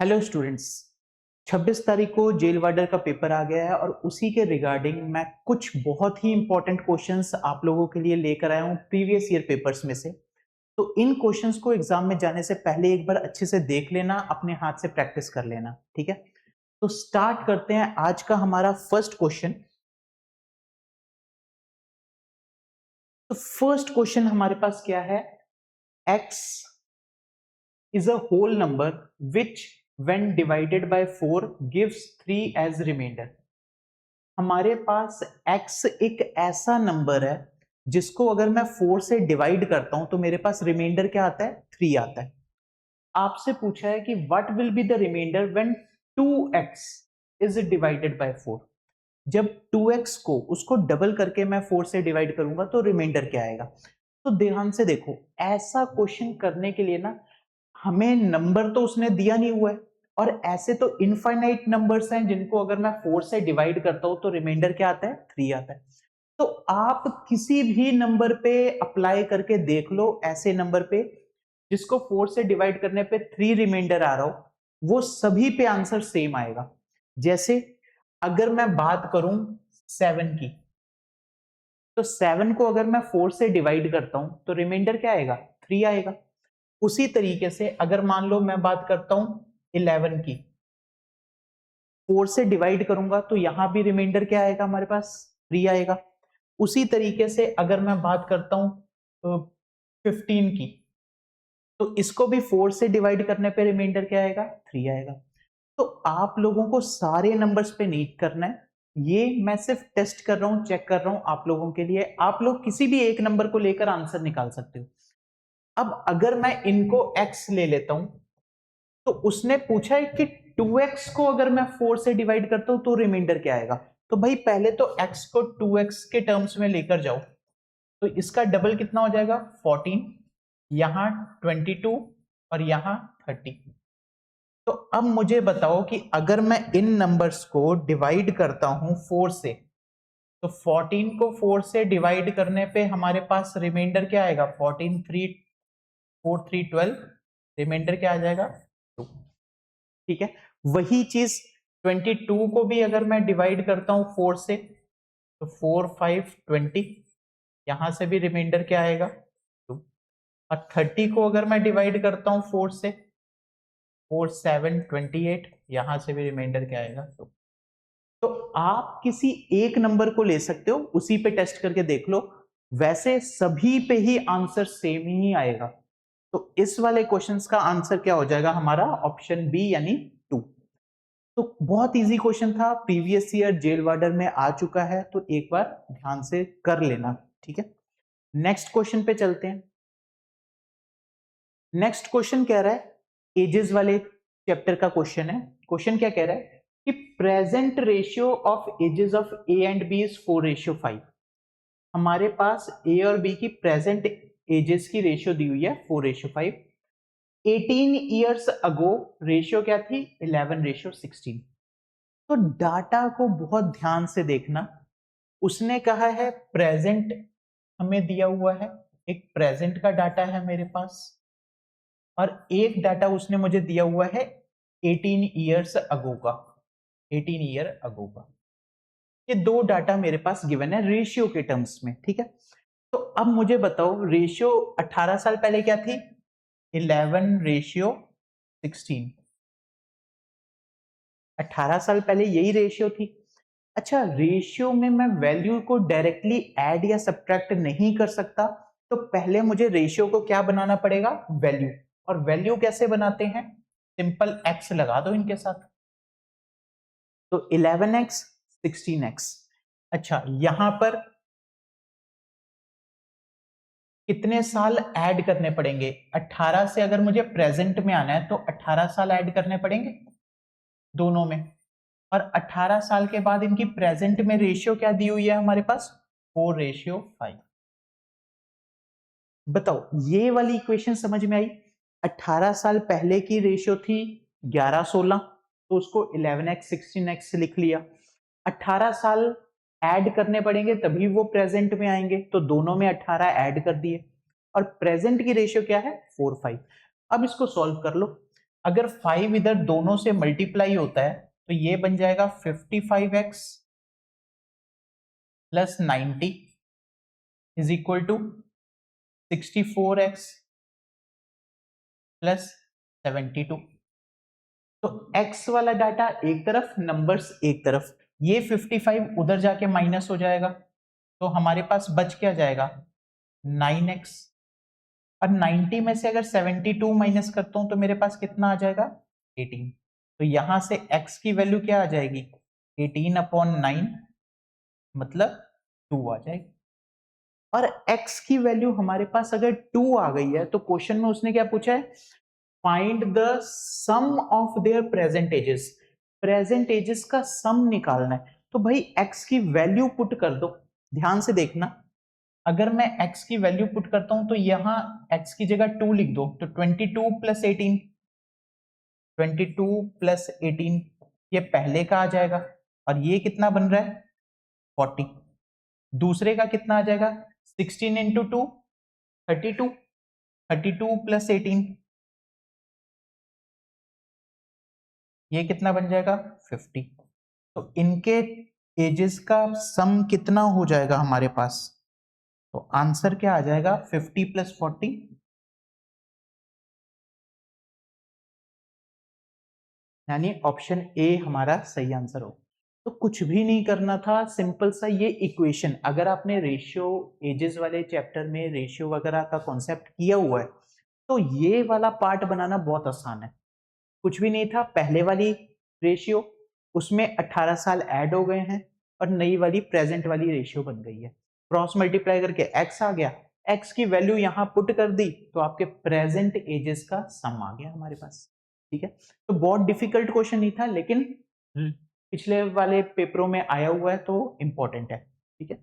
Hello students. 26 तारीख को jail वार्डर का पेपर आ गया है और उसी के रिगार्डिंग मैं कुछ बहुत ही इंपॉर्टेंट क्वेश्चंस आप लोगों के लिए लेकर आया हूं प्रीवियस ईयर पेपर्स में से। तो इन क्वेश्चंस को एग्जाम में जाने से पहले एक बार अच्छे से देख लेना, अपने हाथ से प्रैक्टिस कर लेना, ठीक है। तो स्टार्ट करते हैं आज का हमारा फर्स्ट क्वेश्चन। तो फर्स्ट क्वेश्चन हमारे पास क्या है? x is a whole number which when divided by 4 gives 3 as remainder। हमारे पास x एक ऐसा नंबर है जिसको अगर मैं 4 से डिवाइड करता हूं तो मेरे पास रिमाइंडर क्या आता है? 3 आता है। आपसे पूछा है कि what will be the remainder when 2x is divided by 4। जब 2x को उसको डबल करके मैं 4 से डिवाइड करूंगा तो रिमाइंडर क्या आएगा? तो ध्यान से देखो, ऐसा क्वेश्चन करने के लिए ना हमें नंबर तो उसने दिया नहीं हुआ है, और ऐसे तो इनफाइनाइट नंबर्स हैं जिनको अगर मैं 4 से डिवाइड करता हूं तो रिमाइंडर क्या आता है? 3 आता है। तो आप किसी भी नंबर पे अप्लाई करके देख लो, ऐसे नंबर पे जिसको 4 से डिवाइड करने पे 3 रिमाइंडर आ रहा हो, वो सभी पे आंसर सेम आएगा। जैसे अगर मैं बात करूं 7 की, तो 7 को अगर मैं 4 से डिवाइड करता हूं तो रिमाइंडर क्या आएगा? 3 आएगा। उसी तरीके से अगर मान लो मैं बात करता हूं 11 की, 4 से डिवाइड करूंगा तो यहां भी रिमाइंडर क्या आएगा? हमारे पास 3 आएगा। उसी तरीके से अगर मैं बात करता हूं 15 की, तो इसको भी 4 से डिवाइड करने पे रिमाइंडर क्या आएगा? 3 आएगा। तो आप लोगों को सारे नंबर्स पे नहीं करना है, ये मैं सिर्फ टेस्ट कर रहा हूं, चेक कर रहा हूं आप लोगों के लिए। आप लोग किसी भी एक नंबर को लेकर आंसर निकाल सकते हो। अब अगर मैं इनको x ले लेता हूं, तो उसने पूछा है कि 2x को अगर मैं 4 से डिवाइड करता हूं तो रिमाइंडर क्या आएगा? तो भाई पहले तो x को 2x के टर्म्स में लेकर जाओ, तो इसका डबल कितना हो जाएगा? 14, यहां 22 और यहां 30। तो अब मुझे बताओ कि अगर मैं इन नंबर्स को डिवाइड करता हूं 4 से, तो 14 को 4 से डिवाइड करने पे हमारे पास रिमाइंडर क्या आएगा? 14 3 4 3 12, रिमाइंडर क्या आ जाएगा? 2। ठीक है। वही चीज 22 को भी अगर मैं डिवाइड करता हूं 4 से, तो 4 5 20, यहां से भी रिमाइंडर क्या आएगा? 2। और 30 को अगर मैं डिवाइड करता हूं 4 से, 4 7 28, यहां से भी रिमाइंडर क्या आएगा? 2। तो आप किसी एक नंबर को ले सकते हो, उसी पे टेस्ट करके देख लो, वैसे सभी पे ही आंसर सेम ही आएगा। तो इस वाले क्वेश्चंस का आंसर क्या हो जाएगा हमारा? ऑप्शन बी यानी 2। तो बहुत इजी क्वेश्चन था, प्रीवियस ईयर जेल वार्डर में आ चुका है, तो एक बार ध्यान से कर लेना, ठीक है। नेक्स्ट क्वेश्चन पे चलते हैं। नेक्स्ट क्वेश्चन कह रहा है, एजेस वाले चैप्टर का क्वेश्चन है। क्वेश्चन क्या कह रहा है कि present ratio of ages of A and B is 4:5। हमारे पास ए और बी की प्रेजेंट एजेस की रेशियो दी हुई है 4:5। 18 ईयर्स अगो रेशियो क्या थी? 11:16। तो डाटा को बहुत ध्यान से देखना। उसने कहा है प्रेजेंट हमें दिया हुआ है, एक प्रेजेंट का डाटा है मेरे पास, और एक डाटा उसने मुझे दिया हुआ है 18 ईयर्स अगो का, 18 ईयर अगो का। ये दो डाटा मेरे पास गिवन है रेशियो के टर्म्स में, ठीक है। तो अब मुझे बताओ रेशियो 18 साल पहले क्या थी? 11:16। 18 साल पहले यही रेशियो थी। अच्छा, रेशियो में मैं वैल्यू को डायरेक्टली ऐड या सब्ट्रैक्ट नहीं कर सकता, तो पहले मुझे रेशियो को क्या बनाना पड़ेगा? वैल्यू। और वैल्यू कैसे बनाते हैं? सिंपल x लगा दो इनके साथ, तो 11x 16x। अच्छा, यहां पर कितने साल ऐड करने पड़ेंगे? 18 से अगर मुझे प्रेजेंट में आना है तो 18 साल ऐड करने पड़ेंगे दोनों में, और 18 साल के बाद इनकी प्रेजेंट में रेशियो क्या दी हुई है हमारे पास? 4:5। बताओ ये वाली इक्वेशन समझ में आई? 18 साल पहले की रेशियो थी 11:16, तो उसको 11x 16x से लिख लिया। 18 साल ऐड करने पड़ेंगे तभी वो प्रेजेंट में आएंगे, तो दोनों में 18 ऐड कर दिए, और प्रेजेंट की रेशियो क्या है? 4:5। अब इसको सॉल्व कर लो। अगर 5 इधर दोनों से मल्टीप्लाई होता है तो ये बन जाएगा 55x plus 90 is equal to 64x plus 72। तो x वाला डाटा एक तरफ, नंबर्स एक तरफ, ये 55 उधर जाके माइनस हो जाएगा, तो हमारे पास बच क्या जाएगा 9x। और 90 में से अगर 72 माइनस करता हूं तो मेरे पास कितना आ जाएगा 18। तो यहां से x की वैल्यू क्या आ जाएगी 18/9 मतलब 2 आ जाएगी। और x की वैल्यू हमारे पास अगर 2 आ गई है तो क्वेश्चन में उसने क्या पूछा है, find the sum of their present ages, present ages का सम निकालना है। तो भाई x की वैल्यू पुट कर दो। ध्यान से देखना, अगर मैं x की वैल्यू पुट करता हूं तो यहां x की जगह 2 लिख दो, तो 22 प्लस 18, 22 प्लस 18 ये पहले का आ जाएगा, और ये कितना बन रहा है 40। दूसरे का कितना आ जाएगा 16 इंटू 2 32, 32 प्लस 18 ये कितना बन जाएगा 50। तो इनके एजेस का सम कितना हो जाएगा हमारे पास, तो आंसर क्या आ जाएगा 50 प्लस 40, यानी ऑप्शन ए हमारा सही आंसर हो। तो कुछ भी नहीं करना था, सिंपल सा ये इक्वेशन, अगर आपने रेशियो एजेस वाले चैप्टर में रेशियो वगैरह का कॉन्सेप्ट किया हुआ है तो ये वाला पार्ट बनाना बहुत आसान है। कुछ भी नहीं था, पहले वाली रेशियो उसमें 18 साल ऐड हो गए हैं और नई वाली प्रेजेंट वाली रेशियो बन गई है, क्रॉस मल्टीप्लाई करके x आ गया, x की वैल्यू यहां पुट कर दी तो आपके प्रेजेंट एजेस का सम आ गया हमारे पास। ठीक है, तो बहुत डिफिकल्ट क्वेश्चन नहीं था, लेकिन पिछले वाले पेपरों में आया हुआ है तो इंपॉर्टेंट है। ठीक है,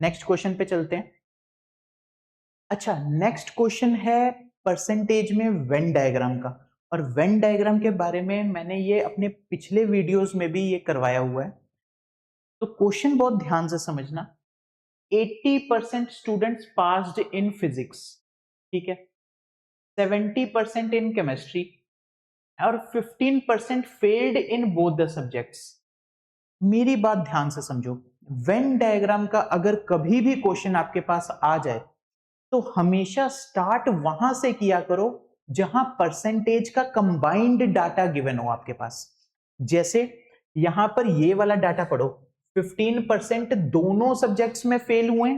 नेक्स्ट क्वेश्चन पे चलते हैं। अच्छा, नेक्स्ट क्वेश्चन है परसेंटेज में वेन डायग्राम का, और वेन डायग्राम के बारे में मैंने ये अपने पिछले वीडियोस में भी ये करवाया हुआ है। तो क्वेश्चन बहुत ध्यान से समझना। 80% स्टूडेंट्स पास्ड इन फिजिक्स, ठीक है, 70% इन केमिस्ट्री और 15% failed in both the subjects. मेरी बात ध्यान से समझो, वेन डायग्राम का अगर कभी भी क्वेश्चन आपके पास आ जाए तो हमेशा स्टार्ट वहां से किया करो जहां परसेंटेज का कंबाइंड डाटा गिवन हो आपके पास। जैसे यहां पर ये वाला डाटा पढ़ो, 15% दोनों सब्जेक्ट्स में फेल हुए,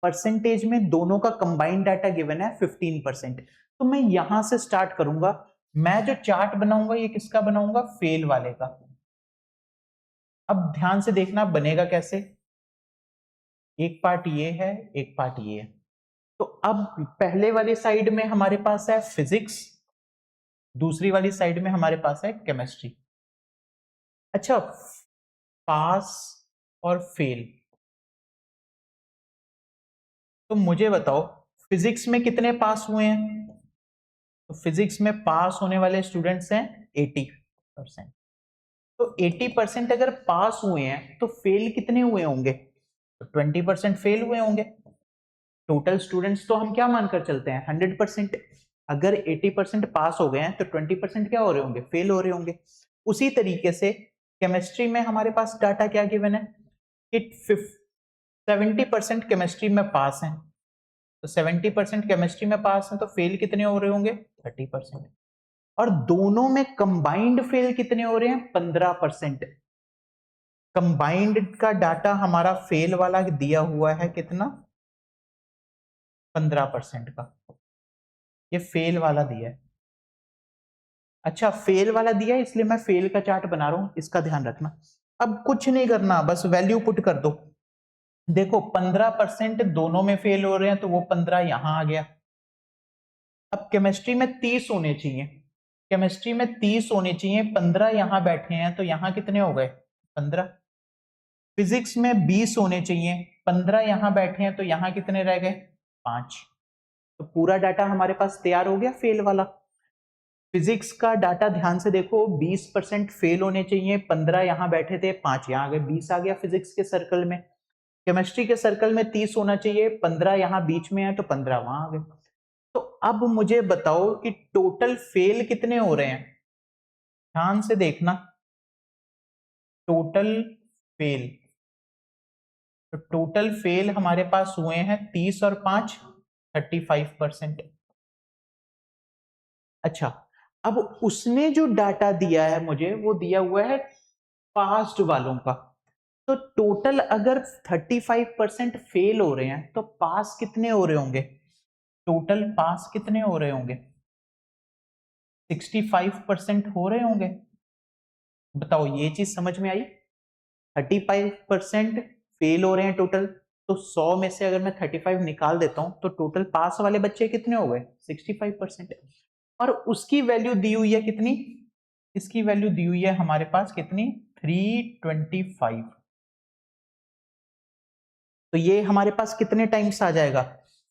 परसेंटेज में दोनों का कंबाइंड डाटा गिवन है 15%, तो मैं यहां से स्टार्ट करूंगा। मैं जो चार्ट बनाऊंगा ये किसका बनाऊंगा, फेल वाले का। अब ध्यान से देखना बनेगा कैसे, एक पार्ट ये है, एक पार्ट ये है। तो अब पहले वाली साइड में हमारे पास है फिजिक्स, दूसरी वाली साइड में हमारे पास है केमिस्ट्री। अच्छा, पास और फेल, तो मुझे बताओ फिजिक्स में कितने पास हुए हैं, तो फिजिक्स में पास होने वाले स्टूडेंट्स हैं 80%। तो 80% अगर पास हुए हैं तो फेल कितने हुए होंगे, तो 20% फेल हुए होंगे। टोटल स्टूडेंट्स तो हम क्या मानकर चलते हैं 100%। अगर 80% पास हो गए हैं तो 20% क्या हो रहे होंगे, फेल हो रहे होंगे। उसी तरीके से केमिस्ट्री में हमारे पास डाटा क्या गिवन है कि 70% केमिस्ट्री में पास हैं, तो 70% केमिस्ट्री में पास हैं, तो फेल कितने हो रहे होंगे 30%। और दोनों में कंबाइंड फेल कितने हो रहे हैं 15%। कंबाइंड का डाटा हमारा फेल वाला दिया हुआ है कितना 15% का, ये फेल वाला दिया है। अच्छा, फेल वाला दिया है इसलिए मैं फेल का चार्ट बना रहा हूं, इसका ध्यान रखना। अब कुछ नहीं करना, बस वैल्यू पुट कर दो। देखो 15% दोनों में फेल हो रहे हैं तो वो 15 यहां आ गया। अब केमिस्ट्री में 30 होने चाहिए, केमिस्ट्री में 30 होने चाहिए, 15 यहां बैठे हैं तो यहां कितने हो गए 15। फिजिक्स में 20 होने चाहिए, 15 यहां बैठे हैं तो यहां कितने रह गए 5। तो पूरा डाटा हमारे पास तैयार हो गया फेल वाला। फिजिक्स का डाटा ध्यान से देखो, 20% फेल होने चाहिए, 15 यहां बैठे थे 5 यहां आ गए, 20 आ गया फिजिक्स के सर्कल में। केमिस्ट्री के सर्कल में 30 होना चाहिए, 15 यहां बीच में है तो 15 वहां आ गए। तो अब मुझे बताओ कि टोटल फेल कितने हो रहे हैं, ध्यान से देखना। टोटल फेल, तो टोटल फेल हमारे पास हुए हैं 30 और 5 35%। अच्छा, अब उसने जो डाटा दिया है मुझे, वो दिया हुआ है पास्ट वालों का। तो टोटल अगर 35% फेल हो रहे हैं तो पास कितने हो रहे होंगे, टोटल पास कितने हो रहे होंगे, 65% हो रहे होंगे। बताओ ये चीज समझ में आई। 35% फेल हो रहे हैं टोटल, तो 100 में से अगर मैं 35 निकाल देता हूं तो टोटल पास वाले बच्चे कितने हो गए, 65%। और उसकी वैल्यू दी हुई है कितनी, इसकी वैल्यू दी हुई है हमारे पास कितनी, 325। तो ये हमारे पास कितने टाइम्स आ जाएगा,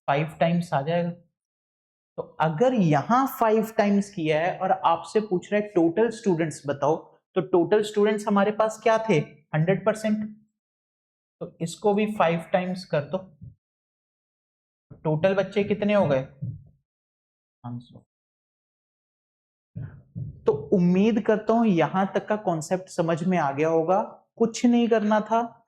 5 टाइम्स आ जाएगा। तो अगर यहां 5 टाइम्स किया है और आपसे पूछ रहा है टोटल स्टूडेंट्स बताओ, तो टोटल स्टूडेंट्स हमारे पास क्या थे, 100%। तो इसको भी 5 टाइम्स कर दो, टोटल बच्चे कितने हो गए, 500। तो उम्मीद करता हूं यहां तक का कॉन्सेप्ट समझ में आ गया होगा। कुछ नहीं करना था,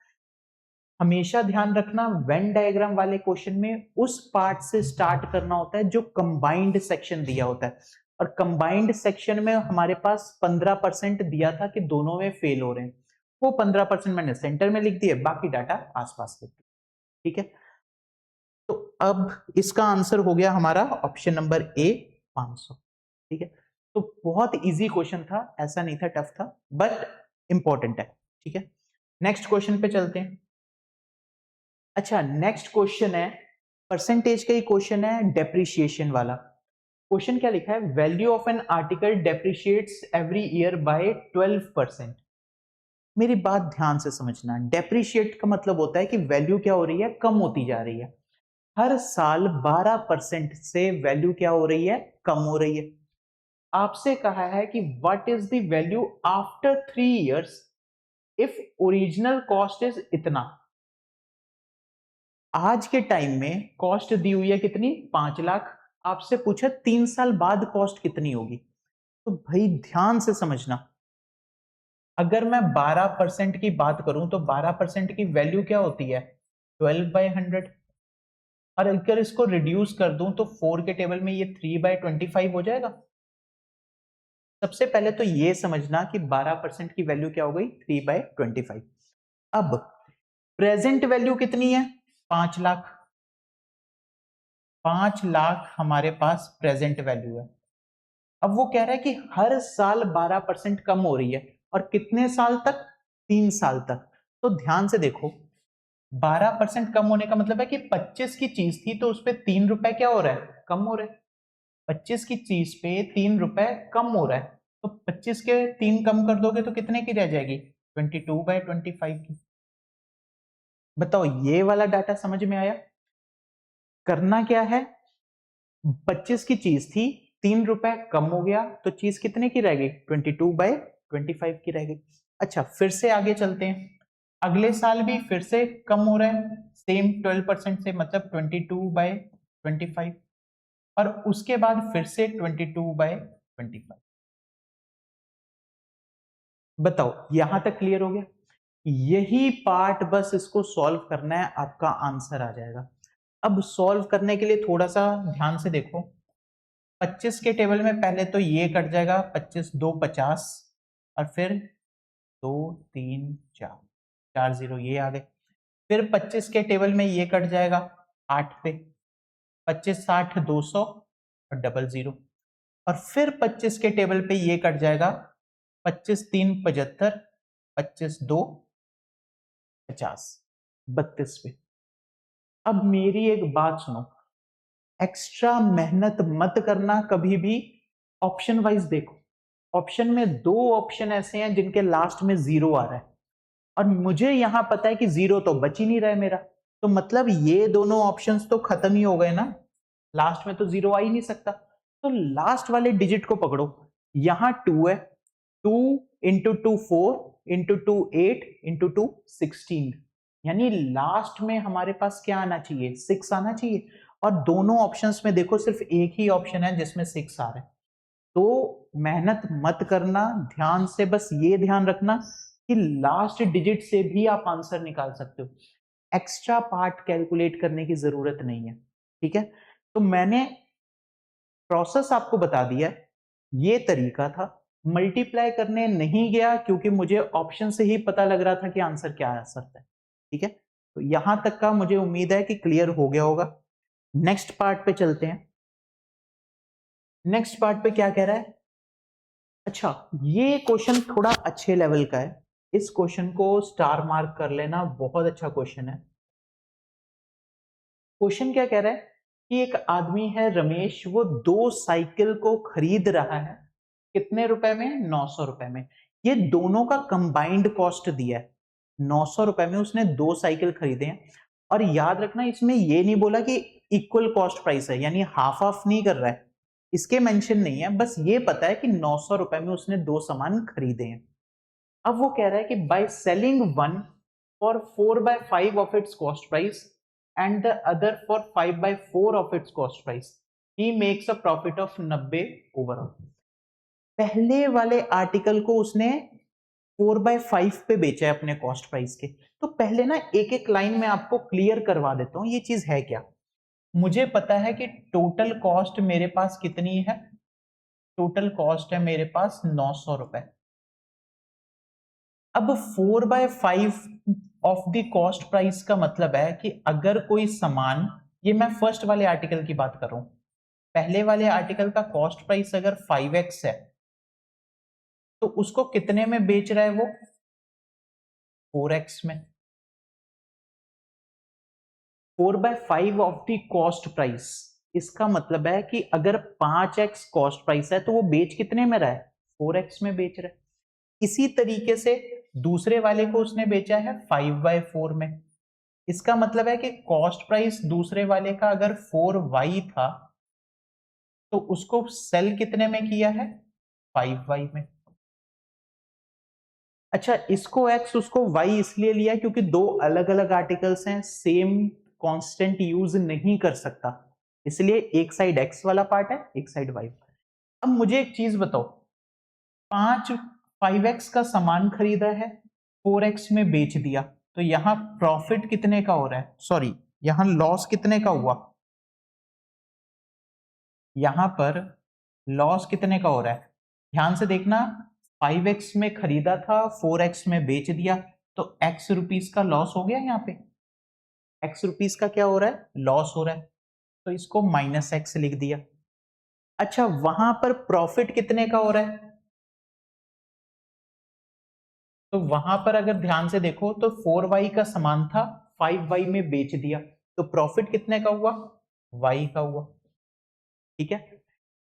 हमेशा ध्यान रखना वेन डायग्राम वाले क्वेश्चन में उस पार्ट से स्टार्ट करना होता है जो कंबाइंड सेक्शन दिया होता है। और कंबाइंड सेक्शन में हमारे पास 15% दिया था कि दोनों में फेल हो रहे हैं, वो 15% मैंने सेंटर में लिख दिए, बाकी डाटा आसपास लिख दिया। ठीक है, तो अब इसका आंसर हो गया हमारा ऑप्शन नंबर ए, 500। ठीक है, तो बहुत इजी क्वेश्चन था, ऐसा नहीं था टफ था, बट इंपॉर्टेंट है। ठीक है, नेक्स्ट क्वेश्चन पे चलते हैं। अच्छा, नेक्स्ट क्वेश्चन है परसेंटेज का ही क्वेश्चन है, डेप्रिसिएशन वाला। क्वेश्चन क्या लिखा है, value of an article depreciates every year by 12%। मेरी बात ध्यान से समझना, डेप्रिशिएट का मतलब होता है कि वैल्यू क्या हो रही है, कम होती जा रही है। हर साल 12% से वैल्यू क्या हो रही है, कम हो रही है। आपसे कहा है कि what is the value after 3 years if original cost is इतना। आज के टाइम में कॉस्ट दी हुई है कितनी, 5 लाख। आपसे पूछा 3 साल बाद कॉस्ट कितनी होगी। तो भाई ध्यान से समझना, अगर मैं 12% की बात करूं तो 12% की वैल्यू क्या होती है, 12/100। और अगर इसको रिड्यूस कर दूं तो 4 के टेबल में ये 3/25 हो जाएगा। सबसे पहले तो ये समझना कि 12% की वैल्यू क्या हो गई, 3/25। अब प्रेजेंट वैल्यू कितनी है, 5 लाख। 5 लाख हमारे पास प्रेजेंट वैल्यू है। अब वो कह रहा है कि हर साल 12% कम हो रही है, और कितने साल तक, 3 साल तक। तो ध्यान से देखो, 12% कम होने का मतलब है कि 25 की चीज थी तो उस पर 3 रुपए क्या हो रहा है, कम हो रहा है। 25 की चीज पे 3 रुपए कम हो रहा है, तो 25 के 3 कम कर दोगे तो कितने की रह जाएगी, 22/25 की। बताओ ये वाला डाटा समझ में आया। करना क्या है, 25 की चीज थी, 3 रुपए कम हो गया, तो चीज कितने की रह गई, 22/25 की रह गई। अच्छा, फिर से आगे चलते हैं। अगले साल भी फिर से कम हो रहा है, सेम 12% से, मतलब 22/25। और उसके बाद फिर से 22/25। बताओ यहां तक क्लियर हो गया। यही पार्ट बस इसको सॉल्व करना है, आपका आंसर आ जाएगा। अब सॉल्व करने के लिए थोड़ा सा ध्यान से देखो। 25 के टेबल में पहले तो ये कट जाएगा, 25 2 50, और फिर 2 3 4, 4 0 ये आ गए। फिर 25 के टेबल में ये कट जाएगा 8 पे, 25 60 200 और डबल जीरो। और फिर 25 के टेबल पे ये कट जाएगा 25 3 75, 25 2 50, 32 पे। अब मेरी एक बात सुनो, एक्स्ट्रा मेहनत मत करना कभी भी, ऑप्शन वाइज देखो। ऑप्शन में 2 ऑप्शन ऐसे हैं जिनके लास्ट में 0 आ रहा है, और मुझे यहां पता है कि 0 तो बच ही नहीं रहा है मेरा। तो मतलब ये दोनों ऑप्शंस तो खत्म ही हो गए ना, लास्ट में तो 0 आ ही नहीं सकता। तो लास्ट वाले डिजिट को पकड़ो, यहां 2 है, 2 इंटू 2 4, इंटू 2 8, इंटू 2 16। यानी लास्ट में हमारे पास क्या आना चाहिए, 6 आना चाहिए। और दोनों ऑप्शंस में देखो सिर्फ एक ही ऑप्शन है जिसमें 6 आ रहा है। तो मेहनत मत करना, ध्यान से बस ये ध्यान रखना कि लास्ट डिजिट से भी आप आंसर निकाल सकते हो, एक्स्ट्रा पार्ट कैलकुलेट करने की जरूरत नहीं है। ठीक है, तो मैंने प्रोसेस आपको बता दिया, ये तरीका था। मल्टीप्लाई करने नहीं गया क्योंकि मुझे ऑप्शन से ही पता लग रहा था कि आंसर क्या आ सकता है। ठीक है, तो यहां तक का मुझे उम्मीद है कि क्लियर हो गया होगा। नेक्स्ट पार्ट पे चलते हैं। नेक्स्ट पार्ट पे क्या कह रहा है? अच्छा, ये क्वेश्चन थोड़ा अच्छे लेवल का है, इस क्वेश्चन को स्टार मार्क कर लेना, बहुत अच्छा क्वेश्चन है। क्वेश्चन क्या कह रहा है कि एक आदमी है रमेश, वो 2 साइकिल को खरीद रहा है, कितने रुपए में? 900 रुपए में। ये दोनों का कंबाइंड कॉस्ट दिया है, 900 रुपए में उसने 2 साइकिल खरीदे हैं। और याद रखना, इसमें ये नहीं बोला कि इक्वल कॉस्ट प्राइस है, यानी हाफ हाफ नहीं कर रहा है, इसके मेंशन नहीं है, बस ये पता है कि 900 रुपए में उसने 2 सामान खरीदे हैं। अब वो कह रहा है कि by selling one for 4/5 of its cost price and the other for 5/4 of its cost price, he makes a profit of 90 overall. पहले वाले आर्टिकल को उसने 4/5 पे बेचा है अपने कॉस्ट प्राइस के। तो पहले ना एक एक लाइन में आपको क्लियर करवा देता हूं ये चीज है क्या। मुझे पता है कि टोटल कॉस्ट मेरे पास कितनी है, टोटल कॉस्ट है मेरे पास 900 रुपए। अब 4/5 ऑफ द कॉस्ट प्राइस का मतलब है कि अगर कोई सामान, ये मैं फर्स्ट वाले आर्टिकल की बात कर रहा हूं, पहले वाले आर्टिकल का कॉस्ट प्राइस अगर 5x है तो उसको कितने में बेच रहा है वो? 4x में। 4/5 ऑफ द कॉस्ट प्राइस, इसका मतलब है कि अगर 5x कॉस्ट प्राइस है तो वो बेच कितने में रहा है? 4x में बेच रहा है। इसी तरीके से दूसरे वाले को उसने बेचा है 5/4 में। इसका मतलब है कि कॉस्ट प्राइस दूसरे वाले का अगर 4y था तो उसको सेल कितने में किया है? 5y में। अच्छा, इसको x उसको y इसलिए लिया क्योंकि दो अलग अलग आर्टिकल्स हैं, सेम कांस्टेंट यूज नहीं कर सकता, इसलिए एक साइड x वाला पार्ट है, एक साइड y। अब मुझे एक चीज बताओ, 5x का सामान खरीदा है, 4x में बेच दिया, तो यहां प्रॉफिट कितने का हो रहा है? सॉरी, यहां लॉस कितने का हुआ? यहां पर लॉस कितने का हो रहा है? ध्यान से देखना, 5x में खरीदा था, 4x में बेच दिया, तो x रुपीस का लॉस हो गया। यहाँ पे x रुपीस का क्या हो रहा है? लॉस हो रहा है, तो इसको -x लिख दिया। अच्छा, वहां पर प्रॉफिट कितने का हो रहा है? तो वहां पर अगर ध्यान से देखो तो 4y का सामान था, 5y में बेच दिया, तो प्रॉफिट कितने का हुआ? y का हुआ। ठीक है,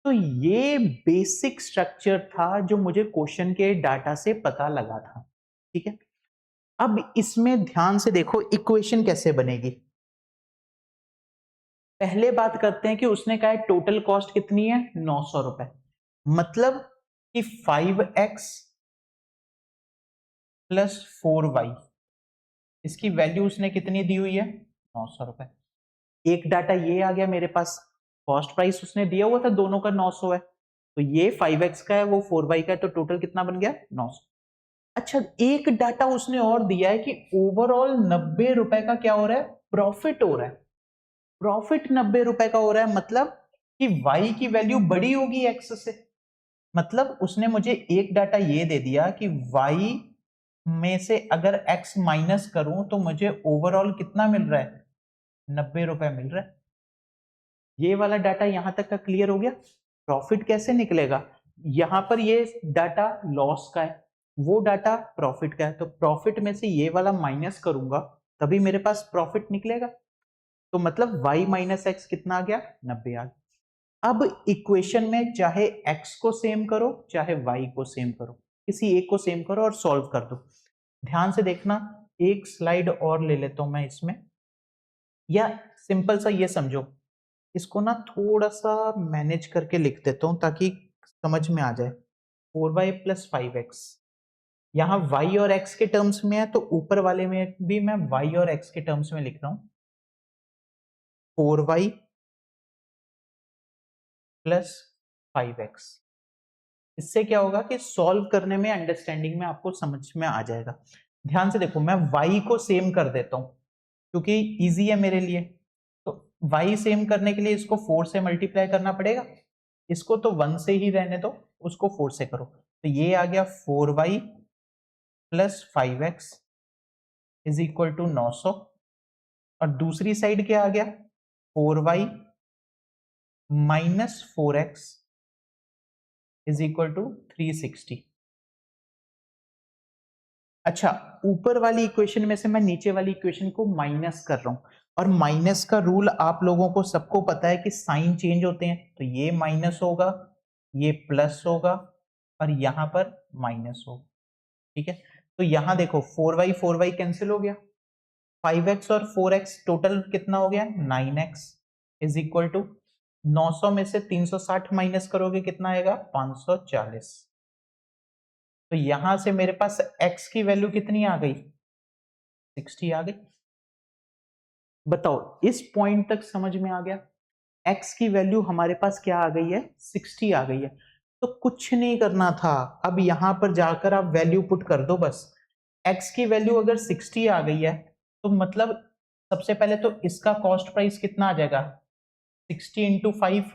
तो ये बेसिक स्ट्रक्चर था जो मुझे क्वेश्चन के डाटा से पता लगा था। ठीक है, अब इसमें ध्यान से देखो इक्वेशन कैसे बनेगी। पहले बात करते हैं कि उसने कहा टोटल कॉस्ट कितनी है? 900 रुपए। मतलब कि 5x प्लस 4y, इसकी वैल्यू उसने कितनी दी हुई है? 900 रुपए। एक डाटा ये आ गया मेरे पास, कॉस्ट प्राइस उसने दिया हुआ था दोनों का 900 है, तो ये 5x का है, वो 4y का है, तो टोटल कितना बन गया? 900। अच्छा, एक डाटा उसने और दिया है कि ओवरऑल 90 रुपए का क्या हो रहा है? प्रॉफिट हो रहा है। प्रॉफिट 90 रुपए का हो रहा है, मतलब कि y की वैल्यू बड़ी होगी x से। मतलब उसने मुझे एक डाटा ये दे दिया कि y में से अगर x माइनस करूं तो मुझे ओवरऑल कितना मिल रहा है? 90 रुपए मिल रहा है। ये वाला डाटा यहां तक का क्लियर हो गया। प्रॉफिट कैसे निकलेगा? यहां पर ये डाटा लॉस का है, वो डाटा प्रॉफिट का है, तो प्रॉफिट में से ये वाला माइनस करूंगा तभी मेरे पास प्रॉफिट निकलेगा। तो मतलब y माइनस एक्स कितना आ गया? 90 आ गया। अब इक्वेशन में चाहे x को सेम करो चाहे y को सेम करो, किसी एक को सेम करो और सॉल्व कर दो। ध्यान से देखना, एक स्लाइड और ले लेता हूं मैं इसमें, या सिंपल सा ये समझो, इसको ना थोड़ा सा मैनेज करके लिख देता हूं ताकि समझ में आ जाए। 4y प्लस 5x, यहाँ y और x के टर्म्स में है, तो ऊपर वाले में भी मैं y और x के टर्म्स में लिख रहा हूं। 4y plus 5x। इससे क्या होगा कि सॉल्व करने में, अंडरस्टैंडिंग में आपको समझ में आ जाएगा। ध्यान से देखो, मैं y को सेम कर देता हूं क्योंकि इजी है मेरे लिए। तो y सेम करने के लिए इसको 4 से मल्टीप्लाई करना पड़ेगा, इसको तो 1 से ही रहने दो, उसको 4 से करो। तो ये आ गया 4y plus 5x is equal to 900। और दूसरी साइड क्या आ गया, 4y minus 4x is equal to 360। अच्छा, ऊपर वाली इक्वेशन में से मैं नीचे वाली इक्वेशन को माइनस कर रहा हूं, और माइनस का रूल आप लोगों को सबको पता है कि साइन चेंज होते हैं। तो ये माइनस होगा, ये प्लस होगा, और यहां पर माइनस होगा। ठीक है, तो यहां देखो 4y कैंसिल हो गया, 5x और 4x टोटल कितना हो गया, 9x इज इक्वल टू 900 में से 360 माइनस करोगे कितना आएगा, 540। तो यहां से मेरे पास x की वैल्यू कितनी आ गई, 60 आ गई। बताओ, इस पॉइंट तक समझ में आ गया। x की वैल्यू हमारे पास क्या आ गई है, 60 आ गई है। तो कुछ नहीं करना था, अब यहां पर जाकर आप वैल्यू पुट कर दो बस। x की वैल्यू अगर 60 आ गई है तो मतलब सबसे पहले तो इसका कॉस्ट प्राइस कितना आ जाएगा, 60 इंटू 5,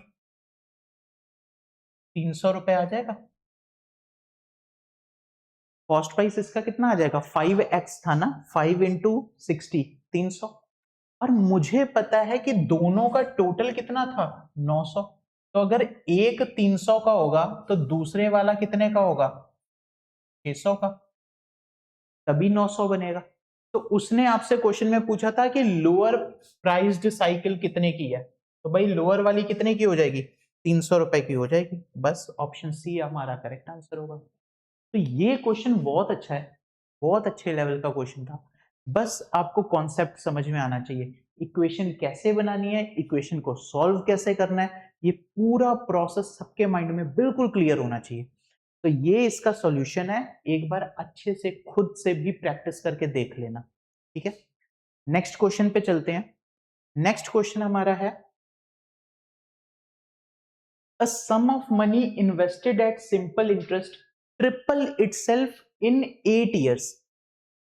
300 रुपए आ जाएगा। कॉस्ट प्राइस इसका कितना आ जाएगा, 5x था ना, 5 इंटू 60, 300। और मुझे पता है कि दोनों का टोटल कितना था, 900। तो अगर एक 300 का होगा तो दूसरे वाला कितने का होगा, 600 का, तभी 900 बनेगा। तो उसने आपसे क्वेश्चन में पूछा था कि लोअर प्राइस्ड साइकिल कितने की है, तो भाई लोअर वाली कितने की हो जाएगी, 300 रुपए की हो जाएगी। बस ऑप्शन सी हमारा करेक्ट आंसर होगा। तो ये क्वेश्चन बहुत अच्छा है, बहुत अच्छे लेवल का क्वेश्चन था। बस आपको कॉन्सेप्ट समझ में आना चाहिए, इक्वेशन कैसे बनानी है, इक्वेशन को सॉल्व कैसे करना है, ये पूरा प्रोसेस सबके माइंड में बिल्कुल क्लियर होना चाहिए। तो ये इसका सॉल्यूशन है, एक बार अच्छे से खुद से भी प्रैक्टिस करके देख लेना। ठीक है, नेक्स्ट क्वेश्चन पे चलते हैं। नेक्स्ट क्वेश्चन हमारा है, a sum of money invested at simple interest triple itself in 8 years।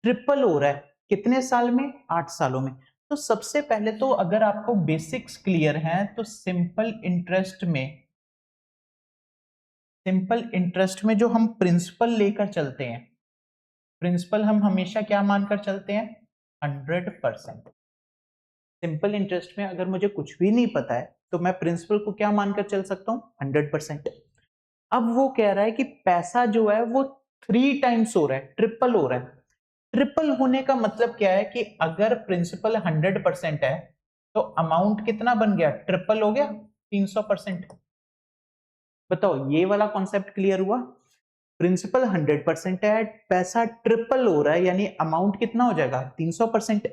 Triple हो रहा है कितने साल में, 8 सालों में। तो सबसे पहले तो अगर आपको बेसिक्स क्लियर हैं तो सिंपल इंटरेस्ट में जो हम प्रिंसिपल लेकर चलते हैं, प्रिंसिपल हम हमेशा क्या मानकर चलते हैं, 100%। सिंपल इंटरेस्ट में अगर मुझे कुछ भी नहीं पता है तो मैं प्रिंसिपल को क्या मानकर चल सकता हूं, 100%। अब वो कह रहा है कि पैसा जो है वो 3 टाइम्स हो रहा है, ट्रिपल हो रहा है। ट्रिपल होने का मतलब क्या है कि अगर प्रिंसिपल 100% है तो अमाउंट कितना बन गया, ट्रिपल हो गया, 300%। बताओ, ये वाला कॉन्सेप्ट क्लियर हुआ। प्रिंसिपल 100% है, पैसा ट्रिपल हो रहा है, यानी अमाउंट कितना हो जाएगा, 300%।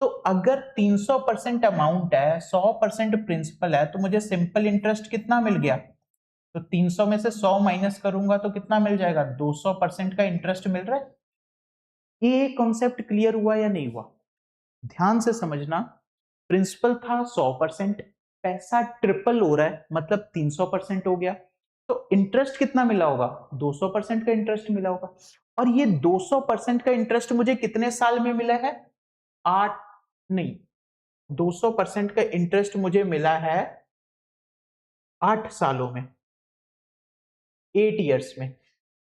तो अगर 300% अमाउंट है, 100% प्रिंसिपल है, तो मुझे सिंपल इंटरेस्ट कितना मिल गया, तो 300 में से 100 माइनस करूंगा तो कितना मिल जाएगा, 200% का इंटरेस्ट मिल रहा है। ये कॉन्सेप्ट क्लियर हुआ या नहीं हुआ, ध्यान से समझना। प्रिंसिपल था 100%, पैसा ट्रिपल हो रहा है मतलब 300% हो गया, तो इंटरेस्ट कितना मिला होगा, 200% का इंटरेस्ट मिला होगा। और ये 200% का इंटरेस्ट मुझे कितने साल में मिला है, 8 नहीं, 200% का इंटरेस्ट मुझे मिला है 8 सालों में, 8 इयर्स में।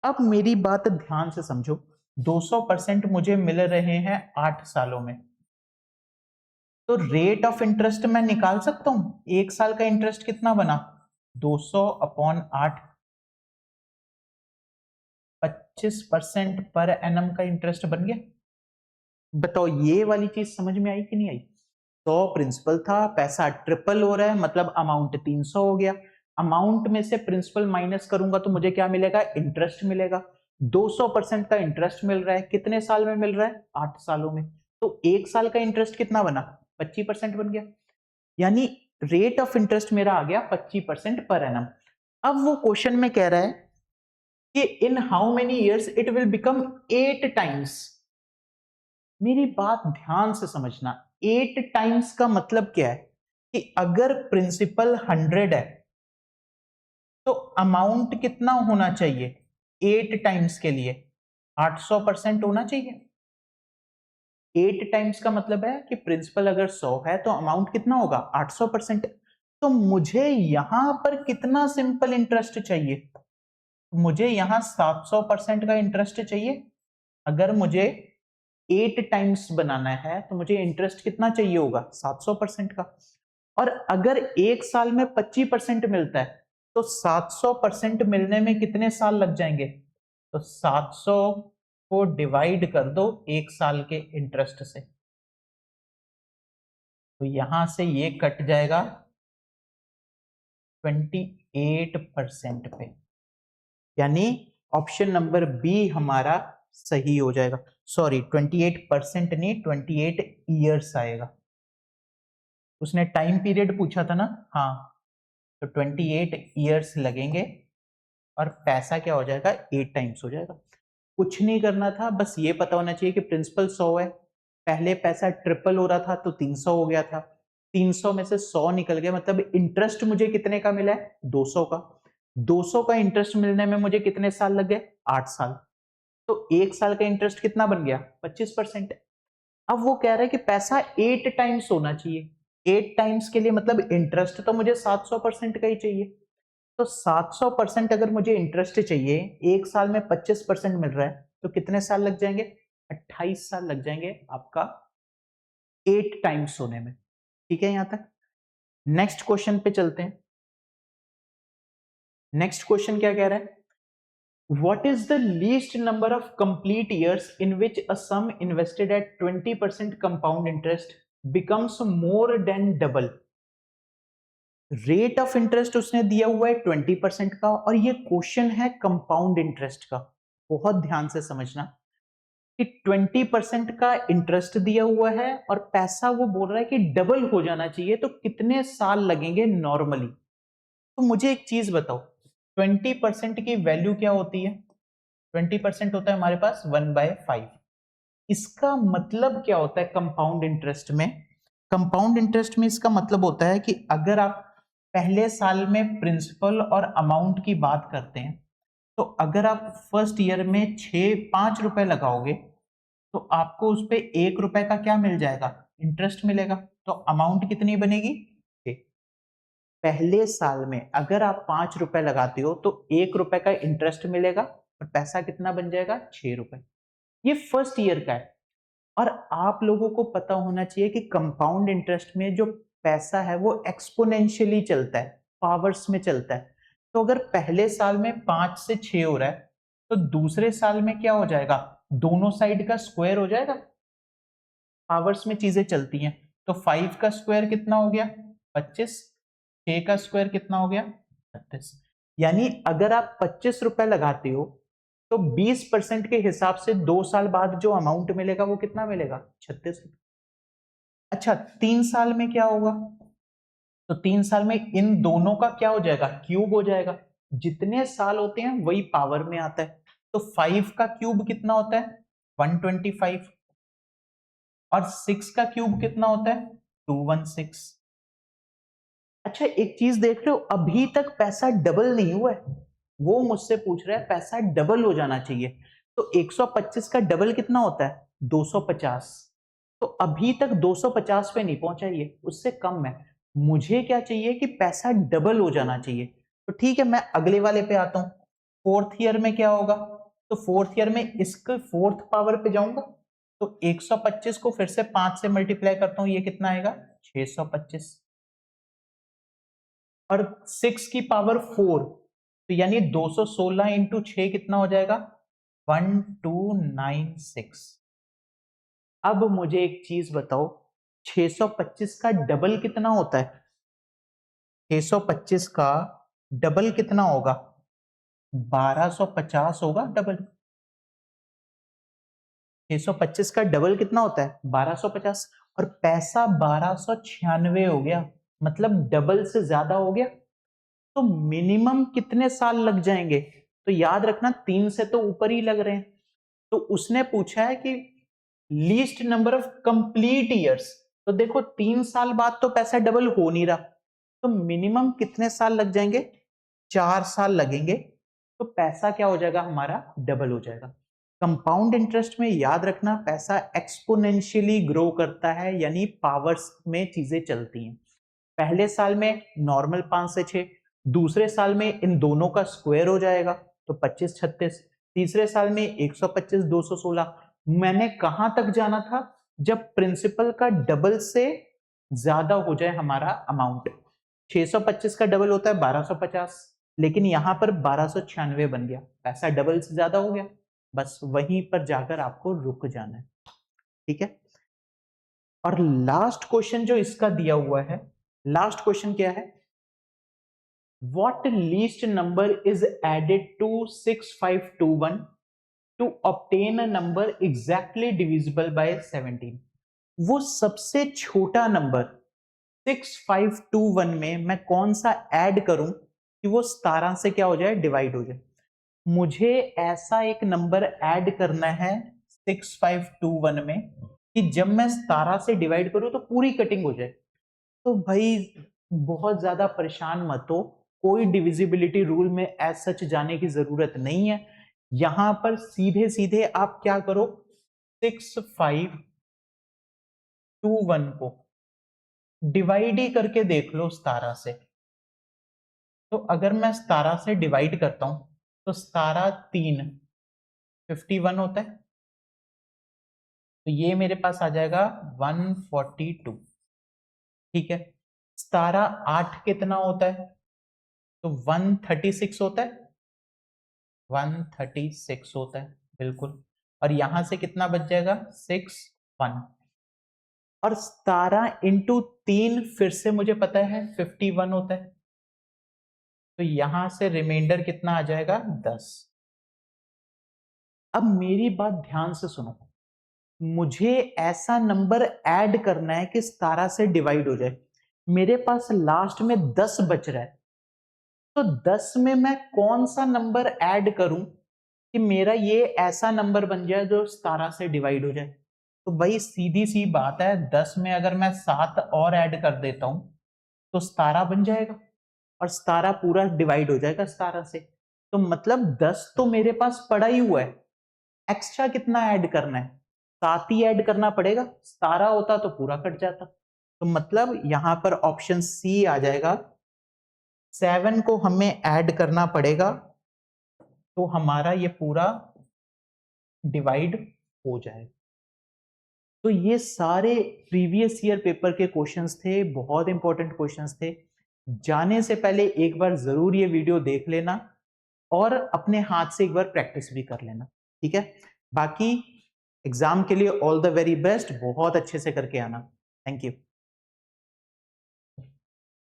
अब मेरी बात ध्यान से समझो, 200% मुझे मिल रहे हैं 8 सालों में, तो रेट ऑफ इंटरेस्ट मैं निकाल सकता हूं। एक साल का इंटरेस्ट कितना बना, 200/8, 25% पर एनम का इंटरेस्ट बन गया। बताओ, ये वाली चीज समझ में आई कि नहीं आई। 100 प्रिंसिपल था, पैसा ट्रिपल हो रहा है मतलब अमाउंट 300 हो गया। अमाउंट में से प्रिंसिपल माइनस करूंगा तो मुझे क्या मिलेगा, इंटरेस्ट मिलेगा। 200% का इंटरेस्ट मिल रहा है, कितने साल में मिल रहा है, 8 सालों में। तो एक साल का इंटरेस्ट कितना बना, 25% बन गया, यानी रेट ऑफ इंटरेस्ट मेरा आ गया 25% पर एनम। अब वो क्वेश्चन में कह रहा है कि in how many years it will become 8 times. मेरी बात ध्यान से समझना, 8 टाइम्स का मतलब क्या है कि अगर प्रिंसिपल 100 है तो अमाउंट कितना होना चाहिए 8 टाइम्स के लिए? 800% होना चाहिए। 8 टाइम्स का मतलब है कि प्रिंसिपल अगर 100 है तो अमाउंट कितना होगा 800%। तो मुझे यहां पर कितना सिंपल इंटरेस्ट चाहिए? मुझे यहां 700% का इंटरेस्ट चाहिए। अगर मुझे 8 टाइम्स बनाना है तो मुझे इंटरेस्ट कितना चाहिए होगा 700% का। और अगर एक साल में 25% मिलता है तो 700% मिलने में कितने साल लग जाएंगे? तो 700 को डिवाइड कर दो एक साल के इंटरेस्ट से, तो यहां से ये कट जाएगा 28% पे, यानी ऑप्शन नंबर बी हमारा सही हो जाएगा। सॉरी 28% नहीं 28 ईयर्स आएगा। उसने टाइम पीरियड पूछा था ना, हाँ, तो 28 ईयर्स लगेंगे और पैसा क्या हो जाएगा 8 टाइम्स हो जाएगा। कुछ नहीं करना था, बस ये पता होना चाहिए कि प्रिंसिपल 100 है, पहले पैसा ट्रिपल हो रहा था तो 300 हो गया था, 300 में से 100 निकल गया, मतलब इंटरेस्ट मुझे कितने का मिला है 200 का। 200 का इंटरेस्ट मिलने में मुझे कितने साल लग गए 8 साल। तो एक साल का इंटरेस्ट कितना बन गया 25%। अब वो कह रहा है कि पैसा 8 टाइम्स होना चाहिए। 8 टाइम्स के लिए मतलब इंटरेस्ट तो मुझे 700% का ही चाहिए। तो 700% अगर मुझे इंटरेस्ट चाहिए, एक साल में 25% मिल रहा है, तो कितने साल लग जाएंगे 28 साल लग जाएंगे आपका 8 टाइम्स होने में। ठीक है यहां तक। नेक्स्ट क्वेश्चन पे चलते हैं। नेक्स्ट क्वेश्चन क्या कह रहा है? What is the least number of complete years in which a sum invested at 20% compound interest becomes more than double? Rate of interest उसने दिया हुआ है 20% का और ये क्वेश्चन है कंपाउंड इंटरेस्ट का। बहुत ध्यान से समझना कि 20% का इंटरेस्ट दिया हुआ है और पैसा वो बोल रहा है कि डबल हो जाना चाहिए, तो कितने साल लगेंगे नॉर्मली? तो मुझे एक चीज बताओ, 20% की वैल्यू क्या होती है? 20% होता है हमारे पास 1/5। इसका मतलब क्या होता है कंपाउंड इंटरेस्ट में? कंपाउंड इंटरेस्ट में इसका मतलब होता है कि अगर आप पहले साल में प्रिंसिपल और अमाउंट की बात करते हैं, तो अगर आप फर्स्ट ईयर में 5 रुपए लगाओगे तो आपको उस पे 1 रुपए का क्या मिल जाएगा इंटरेस्ट मिलेगा। तो अमाउंट कितनी बनेगी 6। पहले साल में अगर आप 5 रुपए लगाते हो तो 1 रुपए का इंटरेस्ट मिलेगा और पैसा कितना बन जाएगा 6 रुपए। ये फर्स्ट ईयर का है। और आप लोगों को पता होना चाहिए कि कंपाउंड इंटरेस्ट में जो पैसा है वो एक्सपोनेंशियली चलता है, पावर्स में चलता है। तो अगर पहले साल में 5 से 6 हो रहा है तो दूसरे साल में क्या हो जाएगा, दोनों साइड का स्क्वायर हो जाएगा। पावर्स में चीजें चलती हैं। तो 5 का स्क्वायर कितना हो गया 25, 6 का स्क्वायर कितना हो गया 36। यानी अगर आप 25 रुपए लगाते हो तो 20% के हिसाब से 2 साल बाद जो अमाउंट मिलेगा वो कितना मिलेगा 36 रुपए। अच्छा 3 साल में क्या होगा? तो 3 साल में इन दोनों का क्या हो जाएगा क्यूब हो जाएगा। जितने साल होते हैं वही पावर में आता है। तो 5 का क्यूब कितना होता है 125 और 6 का क्यूब कितना होता है 216। अच्छा एक चीज देख रहे हो, अभी तक पैसा डबल नहीं हुआ है। वो मुझसे पूछ रहा है पैसा डबल हो जाना चाहिए। तो 125 का डबल कितना होता है 250। तो अभी तक 250 पे नहीं पहुंचा, ये उससे कम है। मुझे क्या चाहिए कि पैसा डबल हो जाना चाहिए। तो ठीक है मैं अगले वाले पे आता हूं। फोर्थ ईयर में क्या होगा? तो फोर्थ ईयर में इसके फोर्थ पावर पे जाऊंगा तो 125 को फिर से 5 से मल्टीप्लाई करता हूं, ये कितना आएगा 625। और 6 की पावर 4, तो यानी 216 इंटू 6 कितना हो जाएगा 1296। अब मुझे एक चीज बताओ, 625 का डबल कितना होता है? 625 का डबल कितना होगा 1250 होगा डबल। 625 का डबल कितना होता है 1250 और पैसा 1296 हो गया, मतलब डबल से ज्यादा हो गया। तो मिनिमम कितने साल लग जाएंगे? तो याद रखना 3 से तो ऊपर ही लग रहे हैं। तो उसने पूछा है कि least number of complete years. तो देखो 3 साल बाद तो पैसा डबल हो नहीं रहा, तो मिनिमम कितने साल लग जाएंगे 4 साल लगेंगे तो पैसा क्या हो जाएगा, हमारा डबल हो जाएगा। कंपाउंड इंटरेस्ट में याद रखना पैसा एक्सपोनेंशियली ग्रो करता है, यानी पावर्स में चीजें चलती हैं। पहले साल में नॉर्मल 5 से 6, दूसरे साल में इन दोनों का स्क्वायर हो जाएगा तो 25 36, तीसरे साल में 125 216। मैंने कहां तक जाना था, जब प्रिंसिपल का डबल से ज्यादा हो जाए हमारा अमाउंट। 625 का डबल होता है 1250, लेकिन यहां पर 1296 बन गया, पैसा डबल से ज्यादा हो गया, बस वहीं पर जाकर आपको रुक जाना है। ठीक है, और लास्ट क्वेश्चन जो इसका दिया हुआ है, लास्ट क्वेश्चन क्या है, what least number is added to 6521 to obtain a number exactly divisible by 17। वो सबसे छोटा नंबर 6521 में मैं कौन सा ऐड करूं कि वो 17 से क्या हो जाए, डिवाइड हो जाए। मुझे ऐसा एक नंबर ऐड करना है 6521 में कि जब मैं 17 से डिवाइड करूं तो पूरी कटिंग हो जाए। तो भाई बहुत ज्यादा परेशान मत हो, कोई डिविजिबिलिटी रूल में एज सच जाने की जरूरत नहीं है। यहां पर सीधे सीधे आप क्या करो, 6521 को डिवाइड ही करके देख लो 17 से। तो अगर मैं 17 से डिवाइड करता हूं तो 17 3 51 होता है, तो ये मेरे पास आ जाएगा 142। ठीक है, 17 8 कितना होता है, तो 136 होता है, 136 होता है बिल्कुल। और यहां से कितना बच जाएगा, 6 1। और 17 इंटू 3 फिर से मुझे पता है 51 होता है, तो यहां से रिमाइंडर कितना आ जाएगा, 10। अब मेरी बात ध्यान से सुनो, मुझे ऐसा नंबर ऐड करना है कि 17 से डिवाइड हो जाए। मेरे पास लास्ट में 10 बच रहा है, तो 10 में मैं कौन सा नंबर ऐड करूं कि मेरा ये ऐसा नंबर बन जाए जो 17 से डिवाइड हो जाए। तो भाई सीधी सी बात है, 10 में अगर मैं 7 और ऐड कर देता हूं तो 17 बन जाएगा, और 17 पूरा डिवाइड हो जाएगा 17 से। तो मतलब 10 तो मेरे पास पड़ा ही हुआ है, एक्स्ट्रा कितना ऐड करना है, 7 ही ऐड करना पड़ेगा। 17 होता तो पूरा कट जाता। तो मतलब यहां पर ऑप्शन सी आ जाएगा, 7 को हमें ऐड करना पड़ेगा तो हमारा ये पूरा डिवाइड हो जाएगा। तो ये सारे प्रीवियस ईयर पेपर के क्वेश्चंस थे, बहुत इंपॉर्टेंट क्वेश्चंस थे। जाने से पहले एक बार जरूर ये वीडियो देख लेना और अपने हाथ से एक बार प्रैक्टिस भी कर लेना। ठीक है, बाकी एग्जाम के लिए ऑल द वेरी बेस्ट, बहुत अच्छे से करके आना। Thank you.